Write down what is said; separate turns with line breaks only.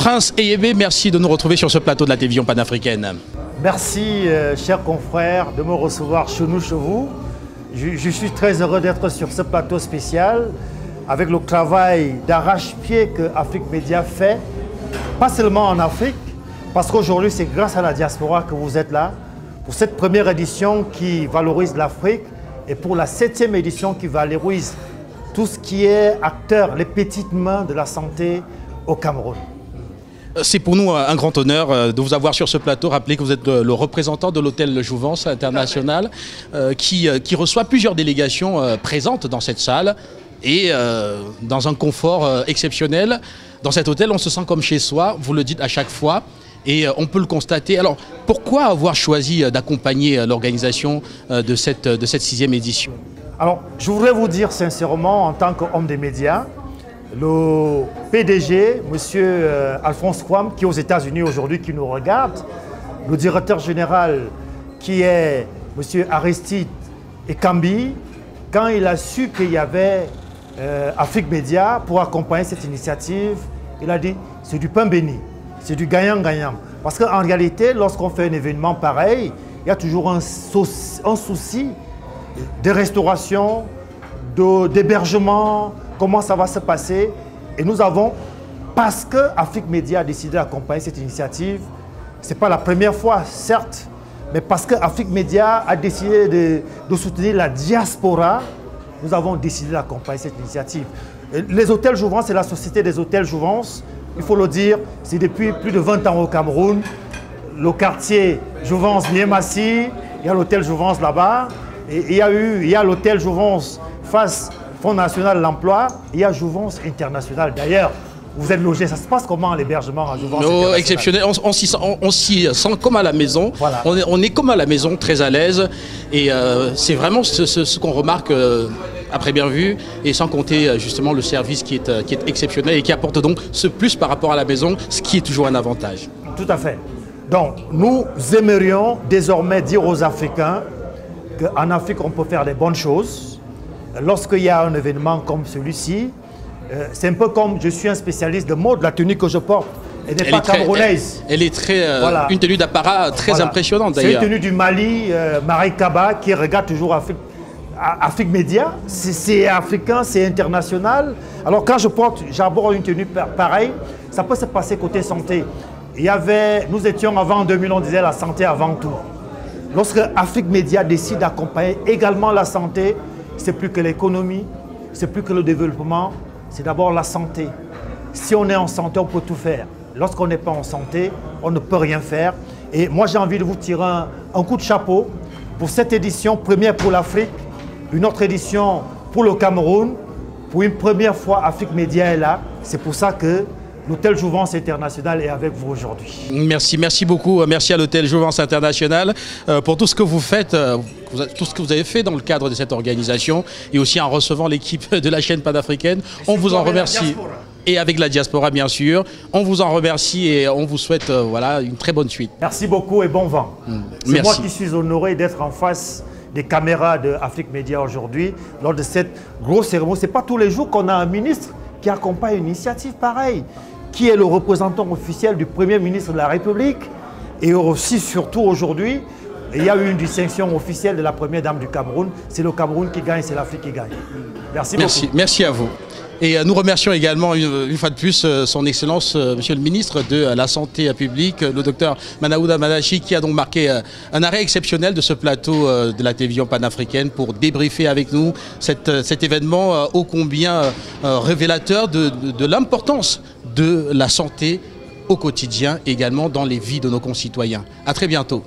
Prince Eyébé, merci de nous retrouver sur ce plateau de la télévision panafricaine.
Merci, chers confrères, de me recevoir chez nous, chez vous. Je suis très heureux d'être sur ce plateau spécial avec le travail d'arrache-pied que Afrique Média fait, pas seulement en Afrique, parce qu'aujourd'hui, c'est grâce à la diaspora que vous êtes là, pour cette première édition qui valorise l'Afrique et pour la 7e édition qui valorise tout ce qui est acteur, les petites mains de la santé au Cameroun.
C'est pour nous un grand honneur de vous avoir sur ce plateau. Rappelez que vous êtes le représentant de l'hôtel Jouvence International qui reçoit plusieurs délégations présentes dans cette salle et dans un confort exceptionnel. Dans cet hôtel, on se sent comme chez soi, vous le dites à chaque fois. Et on peut le constater. Alors, pourquoi avoir choisi d'accompagner l'organisation de cette 6e édition? Alors,
je voudrais vous dire sincèrement, en tant qu'homme des médias, le PDG, M. Alphonse Kwam, qui est aux États-Unis aujourd'hui, qui nous regarde, le directeur général, qui est M. Aristide Ekambi, quand il a su qu'il y avait Afrique Média pour accompagner cette initiative, il a dit « c'est du pain béni ». C'est du gagnant-gagnant. Parce qu'en réalité, lorsqu'on fait un événement pareil, il y a toujours un souci de restauration, d'hébergement, comment ça va se passer. Et nous avons, parce que Afrique Média a décidé d'accompagner cette initiative, ce n'est pas la première fois, certes, mais parce que Afrique Média a décidé de soutenir la diaspora, nous avons décidé d'accompagner cette initiative. Les hôtels Jouvence, c'est la société des hôtels Jouvence. Il faut le dire, c'est depuis plus de 20 ans au Cameroun. Le quartier Jouvence Niémassi, il y a l'hôtel Jouvence là-bas. Et il y a l'hôtel Jouvence face Fonds national de l'emploi. Il y a Jouvence International. D'ailleurs, vous êtes logé, ça se passe comment l'hébergement à Jouvence International?
Exceptionnel, on s'y sent comme à la maison. Voilà. On est comme à la maison, très à l'aise. Et c'est vraiment ce qu'on remarque après bien vu, et sans compter justement le service qui est exceptionnel et qui apporte donc ce plus par rapport à la maison, ce qui est toujours un avantage.
Tout à fait. Donc nous aimerions désormais dire aux Africains qu'en Afrique on peut faire des bonnes choses. Lorsqu'il y a un événement comme celui-ci, c'est un peu comme je suis un spécialiste de mode, la tenue que je porte. Elle n'est pas camerounaise.
Elle est très, voilà. Une tenue d'apparat très impressionnante d'ailleurs.
C'est une tenue du Mali, Marie Kaba, qui regarde toujours Afrique Média. C'est africain, c'est international. Alors quand j'aborde une tenue pareille, ça peut se passer côté santé. Nous étions avant, en 2000, on disait la santé avant tout. Lorsque Afrique Média décide d'accompagner également la santé, c'est plus que l'économie, c'est plus que le développement, c'est d'abord la santé. Si on est en santé, on peut tout faire. Lorsqu'on n'est pas en santé, on ne peut rien faire. Et moi, j'ai envie de vous tirer un coup de chapeau pour cette édition, première pour l'Afrique, une autre édition pour le Cameroun. Pour une première fois, Afrique Média est là. C'est pour ça que l'hôtel Jouvence International est avec vous aujourd'hui.
Merci beaucoup. Merci à l'hôtel Jouvence International pour tout ce que vous faites, tout ce que vous avez fait dans le cadre de cette organisation et aussi en recevant l'équipe de la chaîne panafricaine. On vous en remercie. Et avec la diaspora, bien sûr. On vous en remercie et on vous souhaite voilà, une très bonne suite.
Merci beaucoup et bon vent. C'est moi qui suis honoré d'être en face des caméras de Afrique Média aujourd'hui lors de cette grosse cérémonie. Ce n'est pas tous les jours qu'on a un ministre qui accompagne une initiative pareille, qui est le représentant officiel du Premier ministre de la République. Et aussi, surtout aujourd'hui, il y a eu une distinction officielle de la Première Dame du Cameroun. C'est le Cameroun qui gagne, c'est l'Afrique qui gagne. Merci beaucoup.
Merci à vous. Et nous remercions également une fois de plus son Excellence, Monsieur le Ministre de la Santé publique, le docteur Manaouda Madachi, qui a donc marqué un arrêt exceptionnel de ce plateau de la télévision panafricaine pour débriefer avec nous cet événement ô combien révélateur de l'importance de la santé au quotidien, également dans les vies de nos concitoyens. À très bientôt.